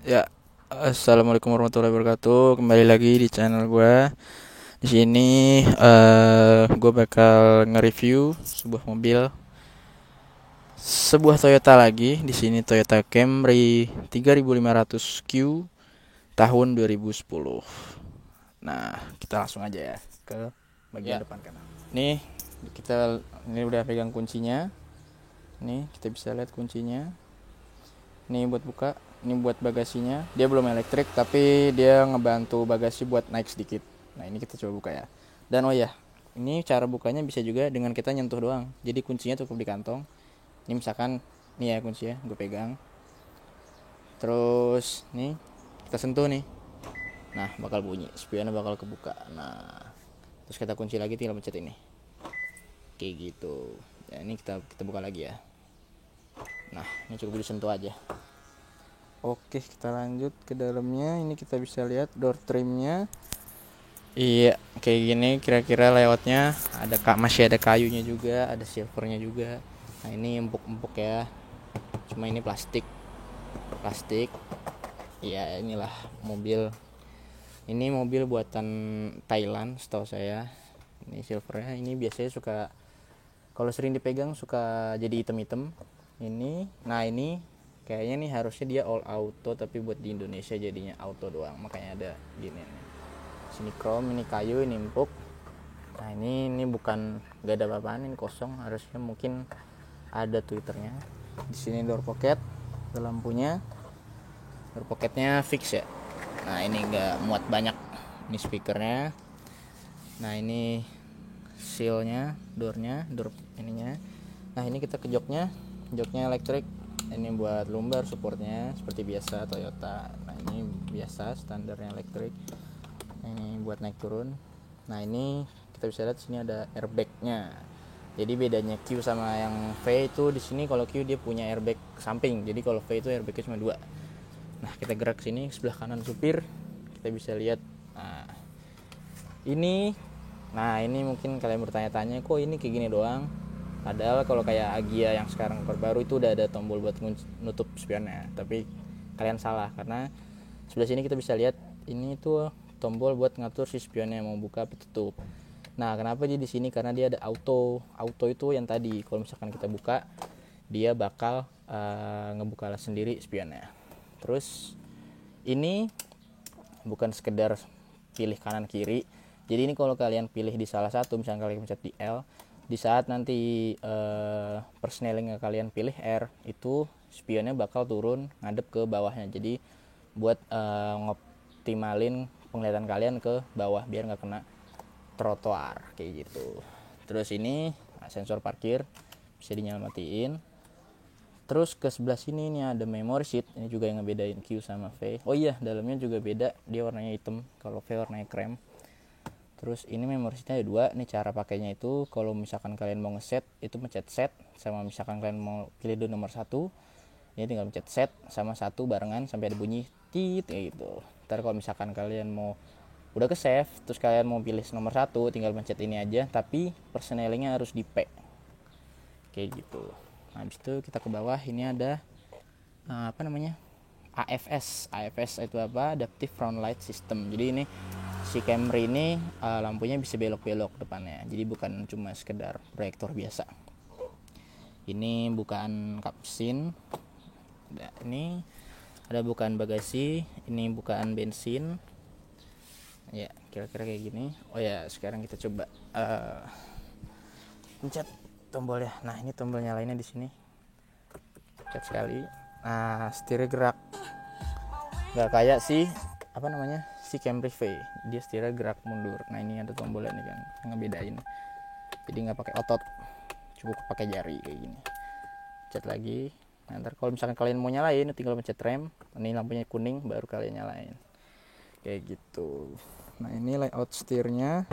Ya, assalamualaikum warahmatullahi wabarakatuh. Kembali lagi di channel gue. Di sini gue bakal nge-review sebuah Toyota lagi. Di sini Toyota Camry 3500Q tahun 2010. Nah, kita langsung aja ya ke bagian Ya, depan kanan. Nih, ini udah pegang kuncinya. Nih, kita bisa lihat kuncinya. Ini buat buka, ini buat bagasinya. Dia belum elektrik tapi dia ngebantu bagasi buat naik sedikit. Nah, ini kita coba buka ya. Dan oh ya, ini cara bukanya bisa juga dengan kita nyentuh doang. Jadi kuncinya cukup di kantong. Ini misalkan nih ya kuncinya, gue pegang. Terus nih kita sentuh nih. Nah, bakal bunyi, spionnya bakal kebuka. Nah, terus kita kunci lagi tinggal pencet ini. Kayak gitu. Ya, ini kita buka lagi ya. Nah, ini cukup disentuh aja. Oke, kita lanjut ke dalamnya. Ini kita bisa lihat door trimnya. Iya, kayak gini kira-kira layoutnya. Masih ada kayunya juga, ada silvernya juga. Nah, ini empuk-empuk ya. Cuma ini plastik, plastik. Ya, inilah mobil. Ini mobil buatan Thailand, setahu saya. Ini silvernya. Ini biasanya suka kalau sering dipegang suka jadi hitam-hitam. Ini kayaknya nih harusnya dia all auto tapi buat di Indonesia jadinya auto doang. Makanya ada gini nih. Sini chrome, ini kayu, ini empuk. Nah, ini bukan gak ada apa-apaan, ini kosong. Harusnya mungkin ada twitternya. Di sini door pocket, ada lampunya. Door pocketnya fix ya. Nah, ini nggak muat banyak. Ini speakernya. Nah, ini sealnya, door ininya. Nah, ini kita ke joknya elektrik. Ini buat lumbar supportnya seperti biasa Toyota. Nah, ini biasa standarnya elektrik. Ini buat naik turun. Nah, ini kita bisa lihat sini ada airbagnya. Jadi bedanya Q sama yang V itu di sini kalau Q dia punya airbag samping. Jadi kalau V itu airbagnya cuma dua. Nah, kita gerak sini sebelah kanan supir. Kita bisa lihat. Nah, ini ini mungkin kalian bertanya-tanya kok ini kayak gini doang. Padahal kalau kayak Agia yang sekarang terbaru itu udah ada tombol buat nutup spionnya. Tapi kalian salah karena sebelah sini kita bisa lihat ini tuh tombol buat ngatur si spionnya mau buka atau tutup. Nah, kenapa dia di sini? Karena dia ada auto. Auto itu yang tadi kalau misalkan kita buka dia bakal ngebuka sendiri spionnya. Terus ini bukan sekedar pilih kanan kiri. Jadi ini kalau kalian pilih di salah satu, misalnya kalian pencet di L, di saat nanti persneling kalian pilih R, itu spionnya bakal turun ngadep ke bawahnya. Jadi buat ngoptimalin penglihatan kalian ke bawah biar nggak kena trotoar kayak gitu. Terus ini sensor parkir bisa dinyalain. Terus ke sebelah sini nih ada memory seat, ini juga yang ngebedain Q sama V. Oh iya, dalamnya juga beda, dia warnanya hitam, kalau V warnanya krem. Terus ini memory seatnya ada dua, nih cara pakainya itu kalau misalkan kalian mau ngeset itu mencet set, sama misalkan kalian mau pilih dulu nomor satu, ini tinggal mencet set sama satu barengan sampai ada bunyi tit kayak gitu. Ntar kalau misalkan kalian mau udah ke save, terus kalian mau pilih nomor satu, tinggal mencet ini aja, tapi persnelingnya harus di P kayak gitu. Nah, habis itu kita ke bawah, ini ada apa namanya, AFS itu apa, Adaptive Front Light System. Jadi ini si Camry ini lampunya bisa belok-belok depannya, jadi bukan cuma sekedar proyektor biasa. Ini bukaan kapsin. Ini ada bukaan bagasi, ini bukaan bensin ya, kira-kira kayak gini. Oh ya, sekarang kita coba pencet tombolnya. Nah, ini tombol nyalainnya di sini, pencet sekali. Nah, setirnya gerak, nggak kayak apa namanya si Camry V, dia setirnya gerak mundur. Nah, ini ada tombolnya nih kan ngebedain, jadi nggak pakai otot, cukup pakai jari kayak gini. Pencet lagi. Nah, ntar kalau misalkan kalian mau nyalain tinggal pencet rem, ini lampunya kuning baru kalian nyalain kayak gitu. Nah, ini layout setirnya.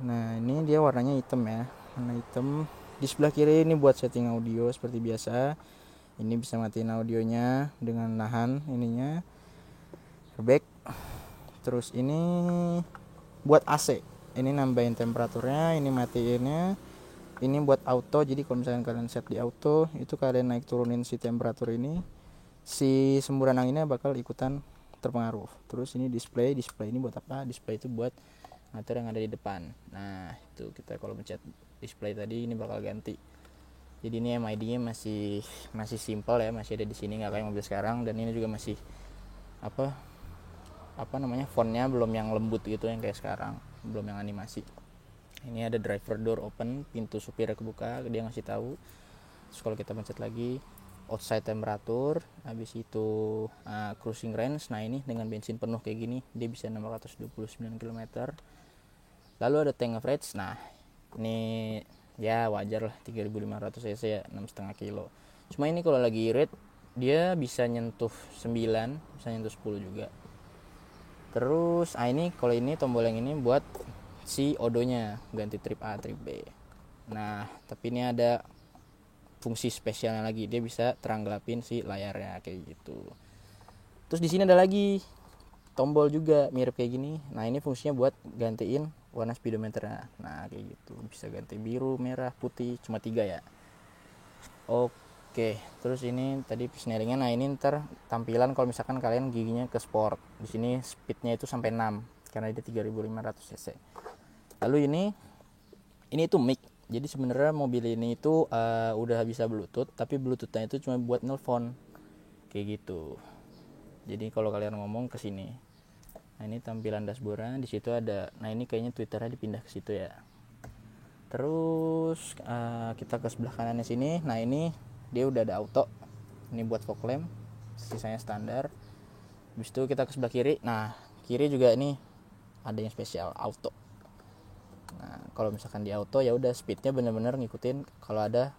Nah, ini dia warnanya hitam ya, warna hitam. Di sebelah kiri ini buat setting audio seperti biasa. Ini bisa matiin audionya dengan nahan ininya, airbag. Terus ini buat AC, ini nambahin temperaturnya, ini matiinnya. Ini buat auto, jadi kalau misalkan kalian set di auto itu kalian naik turunin si temperatur ini si semburan anginnya bakal ikutan terpengaruh. Terus ini display ini buat apa? Display itu buat ngatur yang ada di depan. Nah itu kita kalau pencet display tadi ini bakal ganti. Jadi ini MID-nya masih simple ya, masih ada di sini, nggak kayak mobil sekarang. Dan ini juga masih apa namanya, fontnya belum yang lembut gitu yang kayak sekarang, belum yang animasi. Ini ada driver door open, pintu supirnya kebuka, dia ngasih tahu. Terus kalau kita pencet lagi outside temperature, habis itu cruising range. Nah ini dengan bensin penuh kayak gini dia bisa 629 km. Lalu ada tank average. Nah ini ya wajar lah, 3500 cc ya, 6,5 kilo. Cuma ini kalau lagi irit dia bisa nyentuh 9, bisa nyentuh 10 juga. Terus ini kalau ini tombol yang ini buat si odonya, ganti trip A trip B. Nah tapi ini ada fungsi spesialnya lagi, dia bisa terang gelapin si layarnya kayak gitu. Terus di sini ada lagi tombol juga mirip kayak gini. Nah ini fungsinya buat gantiin warna speedometernya. Nah kayak gitu, bisa ganti biru, merah, putih, cuma 3 ya. Oke, terus ini tadi persnelingnya. Nah ini ntar tampilan kalau misalkan kalian giginya ke sport. Di sini speednya itu sampai 6 karena dia 3500 cc. Lalu ini itu mic. Jadi sebenarnya mobil ini itu udah bisa Bluetooth, tapi Bluetoothnya itu cuma buat nelpon kayak gitu. Jadi kalau kalian ngomong ke sini. Nah ini tampilan dashboardnya, di situ ada. Nah ini kayaknya Twitternya dipindah ke situ ya. Terus kita ke sebelah kanannya sini. Nah ini dia udah ada auto. Ini buat fog lamp, sisanya standar. Habis itu kita ke sebelah kiri. Nah kiri juga ini ada yang spesial, auto. Nah kalau misalkan di auto ya udah speednya bener-bener ngikutin kalau ada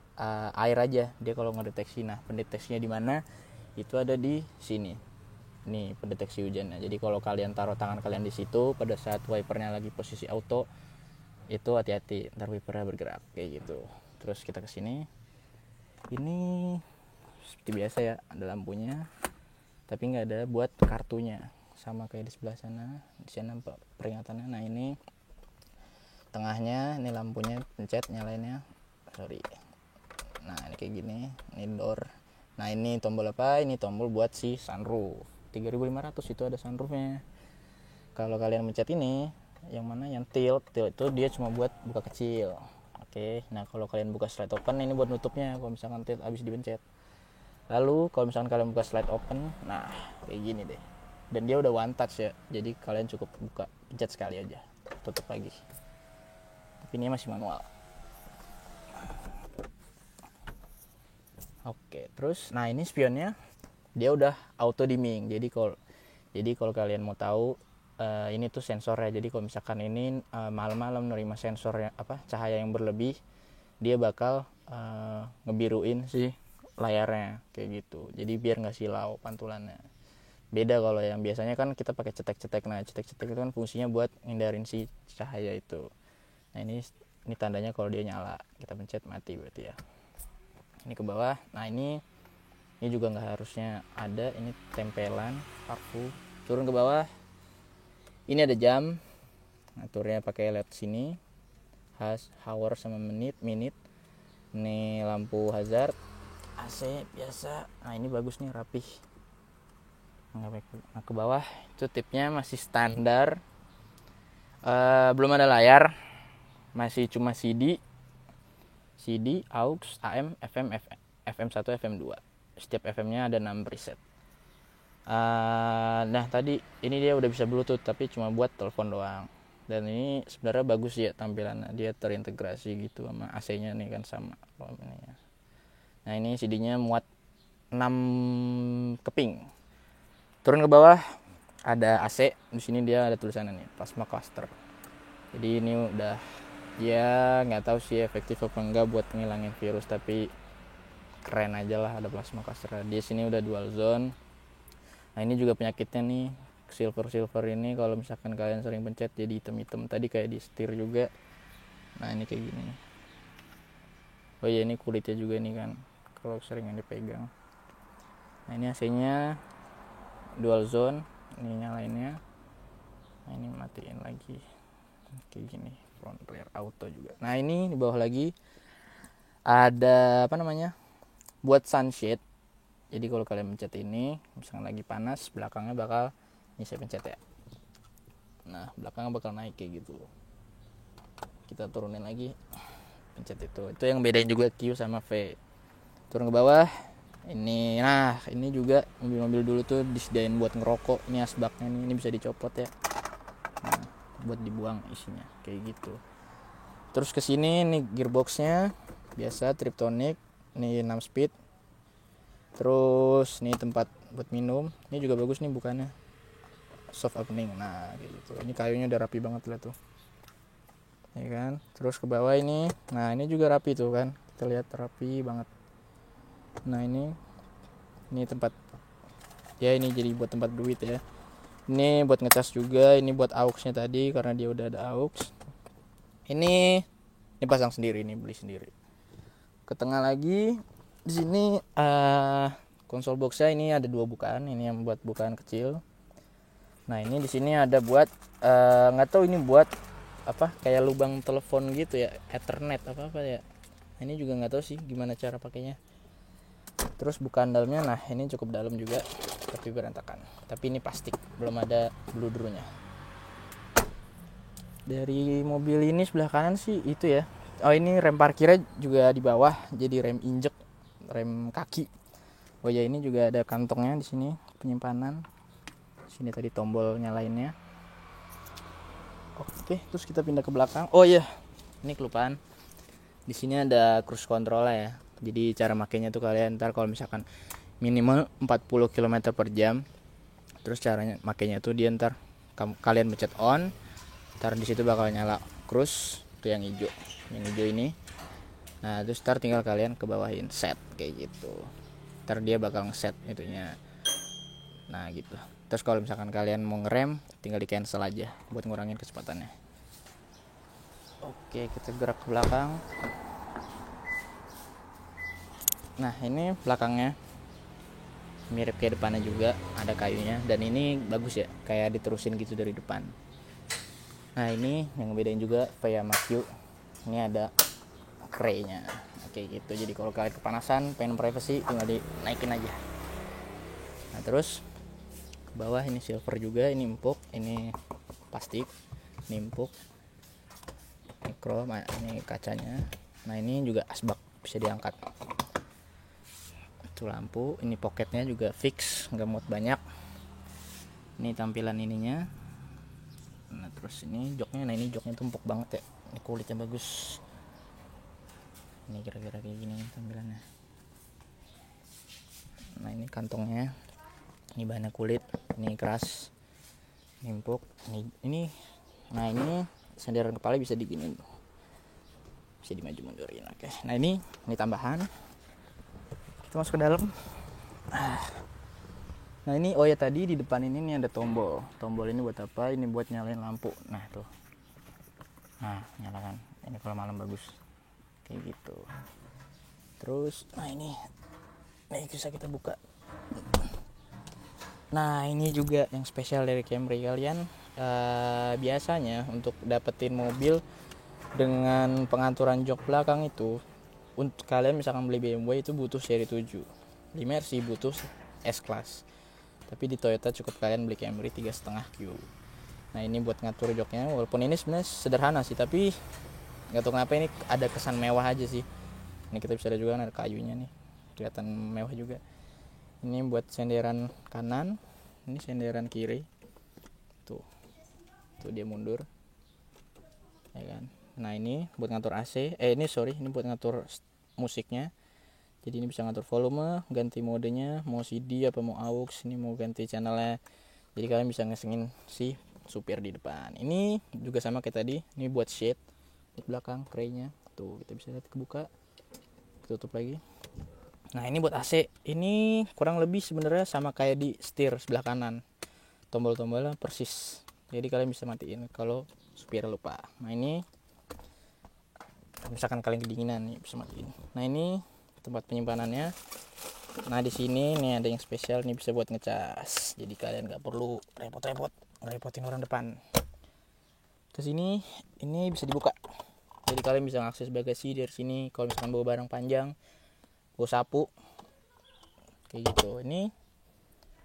air aja dia kalau ngedeteksi. Nah pendeteksinya di mana? Itu ada di sini. Nih pendeteksi hujannya. Jadi kalau kalian taruh tangan kalian di situ pada saat wipernya lagi posisi auto, itu hati-hati ntar wipernya bergerak kayak gitu. Terus kita ke sini. Ini seperti biasa ya, ada lampunya tapi nggak ada buat kartunya, sama kayak di sebelah sana. Di sana peringatannya. Nah ini tengahnya, ini lampunya, pencet nyalainnya. Nah ini kayak gini, ini door. Nah ini tombol apa? Ini tombol buat si sunroof. 3500 itu ada sunroofnya. Kalau kalian pencet ini, yang mana yang tilt itu dia cuma buat buka kecil. Oke, nah kalau kalian buka slide open ini buat nutupnya kalau misalkan tilt habis dipencet. Lalu kalau misalkan kalian buka slide open, nah kayak gini deh. Dan dia udah one touch ya, jadi kalian cukup buka, pencet sekali aja, tutup lagi. Tapi ini masih manual. Oke, terus nah ini spionnya dia udah auto dimming. Jadi kalau kalian mau tahu ini tuh sensornya. Jadi kalau misalkan ini malam-malam nerima sensornya cahaya yang berlebih, dia bakal ngebiruin si layarnya kayak gitu. Jadi biar nggak silau pantulannya. Beda kalau yang biasanya kan kita pakai cetek-cetek. Nah cetek-cetek itu kan fungsinya buat ngindarin si cahaya itu. Nah ini tandanya kalau dia nyala, kita pencet mati berarti ya. Ini ke bawah. Nah ini juga nggak harusnya ada. Ini tempelan parfu. Turun ke bawah. Ini ada jam, aturnya pakai LED sini, hour sama minute. Ini lampu hazard, AC biasa. Nah ini bagus nih, rapih. Nah ke bawah itu tipnya masih standar. Belum ada layar, masih cuma CD, aux, AM, FM, FM1, FM2. Setiap FM-nya ada 6 preset. Nah tadi ini dia udah bisa Bluetooth tapi cuma buat telepon doang. Dan ini sebenarnya bagus ya tampilannya, dia terintegrasi gitu sama AC-nya nih kan sama. Nah ini CD-nya muat 6 keping. Turun ke bawah ada AC, di sini dia ada tulisannya nih, plasma cluster. Jadi ini udah ya nggak tahu sih efektif apa enggak buat ngilangin virus, tapi keren aja lah ada plasma cluster. Di sini udah dual zone. Nah ini juga penyakitnya nih, silver ini kalau misalkan kalian sering pencet jadi hitam tadi kayak di setir juga. Nah ini kayak gini. Oh iya ini kulitnya juga nih kan kalau sering dipegang. Nah ini AC-nya dual zone, ini nyalainnya. Nah ini matiin lagi kayak gini, front rear auto juga. Nah ini di bawah lagi ada buat sunshade. Jadi kalau kalian pencet ini, misalkan lagi panas, belakangnya bakal, ini saya pencet ya, nah belakangnya bakal naik kayak gitu. Kita turunin lagi, pencet itu yang bedain juga Q sama V. Turun ke bawah ini. Nah ini juga mobil-mobil dulu tuh disediain buat ngerokok. Ini asbaknya nih, ini bisa dicopot ya, nah, buat dibuang isinya kayak gitu. Terus kesini nih gearboxnya biasa Triptonic, ini 6 speed. Terus nih tempat buat minum, ini juga bagus nih bukannya, soft opening. Nah kayak gitu, ini kayunya udah rapi banget lah tuh ya kan. Terus ke bawah ini, nah ini juga rapi tuh kan, kita lihat rapi banget. Nah ini tempat ya, ini jadi buat tempat duit ya. Ini buat ngecas juga, ini buat auxnya tadi karena dia udah ada aux. Ini pasang sendiri, ini beli sendiri. Ke tengah lagi di sini konsol boxnya ini ada 2 bukaan, ini yang buat bukaan kecil. Nah ini di sini ada buat nggak tahu ini buat apa, kayak lubang telepon gitu ya, Ethernet apa ya. Ini juga nggak tahu sih gimana cara pakainya. Terus bukaan dalamnya, nah ini cukup dalam juga tapi berantakan, tapi ini plastik, belum ada bludernya. Dari mobil ini sebelah kanan sih itu ya. Oh ini rem parkirnya juga di bawah, jadi rem injek, rem kaki. Oh ya ini juga ada kantongnya di sini, penyimpanan. Sini tadi tombol nyalainnya. Oke, terus kita pindah ke belakang. Oh iya, ini kelupaan. Di sini ada cruise control ya. Jadi cara makainya tuh kalian ntar kalau misalkan minimal 40 km per jam. Terus caranya makainya tuh dia ntar kalian pencet on, ntar di situ bakal nyala cruise tuh yang hijau ini. Nah terus ntar tinggal kalian ke bawahin set kayak gitu, ntar dia bakal ngeset itunya. Nah gitu. Terus kalau misalkan kalian mau ngerem, tinggal di cancel aja buat ngurangin kecepatannya. Oke, kita gerak ke belakang. Nah ini belakangnya mirip kayak depannya juga, ada kayunya, dan ini bagus ya, kayak diterusin gitu dari depan. Nah ini yang ngebedain juga V sama Q, ini ada kray-nya kayak gitu. Jadi kalau kalian kepanasan pengen privacy, tinggal dinaikin aja. Nah terus ke bawah ini silver juga, ini empuk, ini plastik, ini empuk, ini chrome, ini kacanya. Nah ini juga asbak, bisa diangkat. Itu lampu, ini poketnya juga fix, nggak muat banyak. Ini tampilan ininya. Nah terus ini joknya, nah ini joknya tuh empuk banget ya, ini kulitnya bagus. Ini kira-kira kayak gini tampilannya. Nah ini kantongnya, ini bahannya kulit, ini keras, ini empuk, ini nah ini sandaran kepala bisa diginin, bisa dimaju mundurin. Oke, nah ini tambahan. Kita masuk ke dalam. Nah ini oh ya tadi di depan ini nih ada tombol ini buat apa, ini buat nyalain lampu. Nah tuh, nah nyalakan ini kalau malam bagus kayak gitu. Terus nah ini bisa kita buka. Nah ini juga yang spesial dari Camry. Kalian biasanya untuk dapetin mobil dengan pengaturan jok belakang itu, untuk kalian misalkan beli BMW itu butuh seri 7, di Mercy butuh S-Class, tapi di Toyota cukup kalian beli Camry 3,5 Q. Nah ini buat ngatur joknya, walaupun ini sebenarnya sederhana sih, tapi nggak tahu kenapa ini ada kesan mewah aja sih. Ini kita bisa lihat juga ada kayunya nih, kelihatan mewah juga. Ini buat senderan kanan, ini senderan kiri, tuh dia mundur ya kan. Nah ini buat ngatur AC, ini buat ngatur musiknya. Jadi ini bisa ngatur volume, ganti modenya, mau CD apa mau aux, ini mau ganti channelnya. Jadi kalian bisa ngesengin si supir di depan. Ini juga sama kayak tadi, ini buat shade di belakang kray-nya. Tuh kita bisa lihat kebuka, tutup lagi. Nah ini buat AC, ini kurang lebih sebenarnya sama kayak di setir sebelah kanan, tombol-tombolnya persis. Jadi kalian bisa matiin kalau supir lupa. Nah ini misalkan kalian kedinginan nih bisa matiin. Nah ini tempat penyimpanannya. Nah di sini nih ada yang spesial nih, bisa buat ngecas. Jadi kalian nggak perlu repot-repot ngerepotin orang depan. Terus ini bisa dibuka. Jadi kalian bisa ngakses bagasi dari sini. Kalau misalkan bawa barang panjang, bawa sapu, kayak gitu. Ini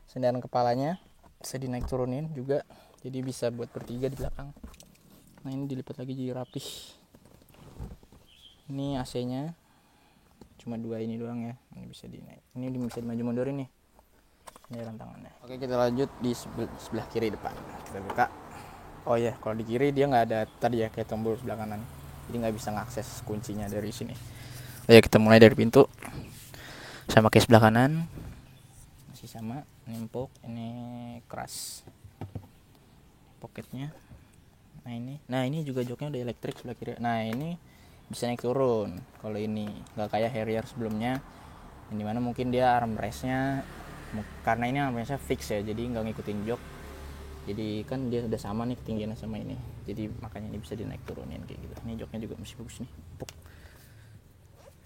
sandaran kepalanya bisa dinaik turunin juga, jadi bisa buat bertiga di belakang. Nah ini dilipat lagi jadi rapih. Ini AC nya cuma 2 ini doang ya, ini bisa dinaik, ini bisa dimaju mundurin nih, ini rantangannya. Oke, kita lanjut di sebelah kiri depan, kita buka. Oh ya, kalau di kiri dia nggak ada tadi ya, kayak tombol sebelah kanan, jadi nggak bisa ngakses kuncinya dari sini. Oh ya, kita mulai dari pintu. Sama kayak sebelah kanan, masih sama, ini empuk, ini keras poketnya. Nah ini juga joknya udah elektrik sebelah kiri. Nah ini bisa naik turun. Kalau ini nggak kayak Harrier sebelumnya, yang dimana mungkin dia armrestnya, karena ini armrestnya fix ya, jadi nggak ngikutin jok. Jadi kan dia udah sama nih ketinggiannya sama ini, jadi makanya ini bisa dinaik turunin kayak gitu. Ini joknya juga masih bagus nih, empuk.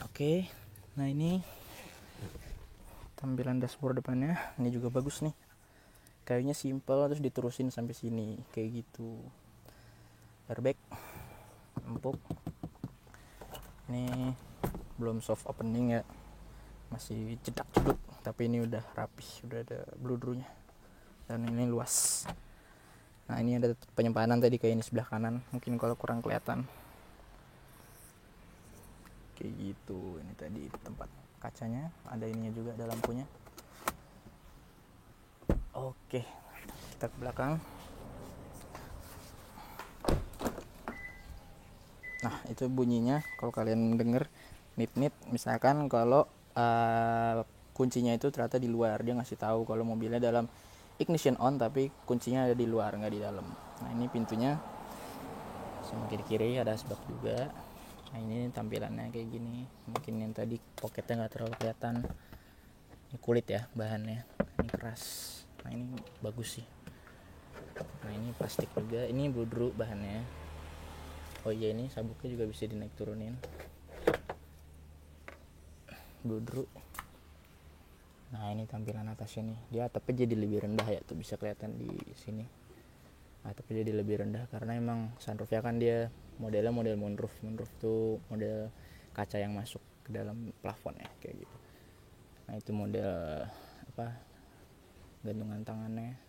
Oke, nah ini tampilan dashboard depannya, ini juga bagus nih, kayunya simple terus diterusin sampai sini kayak gitu. Airbag empuk, ini belum soft opening ya, masih cedak-ceduk, tapi ini udah rapih, udah ada bludrunya dan ini luas. Nah ini ada penyimpanan tadi kayak ini sebelah kanan, mungkin kalau kurang kelihatan kayak gitu. Ini tadi tempat kacanya, ada ininya juga, ada lampunya. Oke, kita ke belakang. Nah itu bunyinya kalau kalian denger nit-nit, misalkan kalau kuncinya itu ternyata di luar, dia ngasih tahu kalau mobilnya dalam ignition on tapi kuncinya ada di luar, nggak di dalam. Nah ini pintunya sama kiri-kiri ada asbak juga. Nah ini tampilannya kayak gini, mungkin yang tadi poketnya nggak terlalu kelihatan. Ini kulit ya bahannya, ini keras. Nah ini bagus sih. Nah ini plastik juga, ini bludru bahannya. Oh iya, ini sabuknya juga bisa dinaik turunin, bludru. Nah ini tampilan atasnya nih, dia atapnya jadi lebih rendah ya, tuh bisa kelihatan di sini. Atapnya jadi lebih rendah karena emang sunroofnya kan dia modelnya model moonroof. Moonroof tuh model kaca yang masuk ke dalam plafon ya, kayak gitu. Nah itu model apa, gantungan tangannya.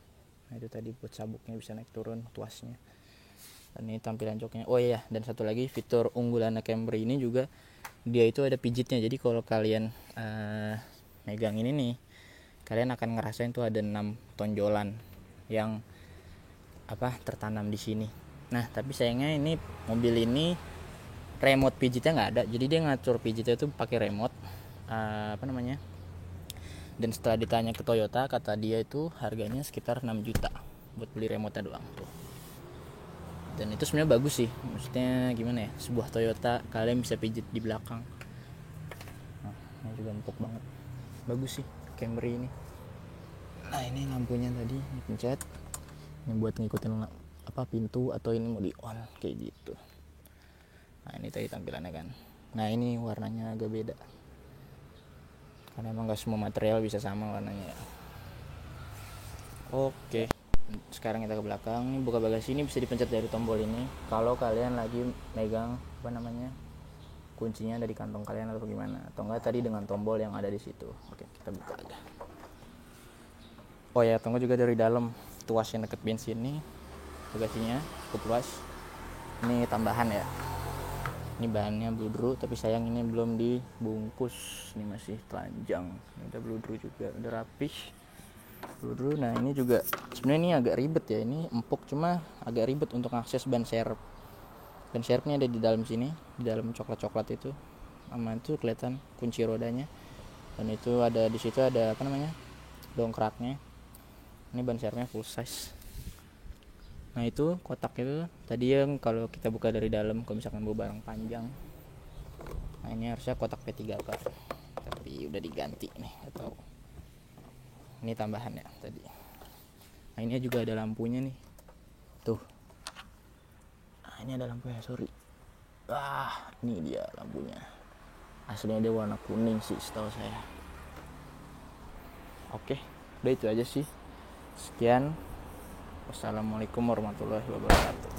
Nah itu tadi buat sabuknya bisa naik turun tuasnya. Dan ini tampilan joknya. Oh iya, dan satu lagi fitur unggulan Camry ini juga, dia itu ada pijitnya. Jadi kalau kalian megang ini nih, kalian akan ngerasain tuh ada 6 tonjolan yang tertanam di sini. Nah tapi sayangnya ini mobil ini remote pijitnya nggak ada, jadi dia ngatur pijitnya tuh pakai remote dan setelah ditanya ke Toyota, kata dia itu harganya sekitar 6 juta buat beli remote-nya doang tuh. Dan itu sebenarnya bagus sih, maksudnya gimana ya, sebuah Toyota kalian bisa pijit di belakang. Nah ini juga empuk banget, bagus sih Camry ini. Nah ini lampunya tadi dipencet, ini buat ngikutin pintu atau ini mau di on kayak gitu. Nah ini tadi tampilannya kan. Nah ini warnanya agak beda karena emang gak semua material bisa sama warnanya ya. Oke, sekarang kita ke belakang. Ini buka bagasi, ini bisa dipencet dari tombol ini kalau kalian lagi megang kuncinya dari kantong kalian atau gimana, atau enggak tadi dengan tombol yang ada di situ. Oke, kita buka aja. Oh ya, tunggu juga dari dalam tuas yang deket bensin nih, bagasinya cukup luas. Ini tambahan ya, ini bahannya bludru tapi sayang ini belum dibungkus, ini masih telanjang. Ini udah bludru juga, udah rapih bludru. Nah ini juga sebenarnya ini agak ribet ya, ini empuk cuma agak ribet untuk akses ban serep. Ban serepnya ada di dalam sini, di dalam coklat-coklat itu, sama itu kelihatan kunci rodanya. Dan itu ada di situ ada dongkraknya. Ini ban serepnya full size. Nah itu kotak itu tadi yang kalau kita buka dari dalam kalau misalkan bawa barang panjang. Nah ini harusnya kotak P3K tapi udah diganti nih, atau ini tambahan ya tadi. Nah ini juga ada lampunya nih tuh. Nah ini ada lampunya, sorry. Ini dia lampunya, aslinya dia warna kuning sih setahu saya. Oke, udah itu aja sih. Sekian. Wassalamualaikum warahmatullahi wabarakatuh.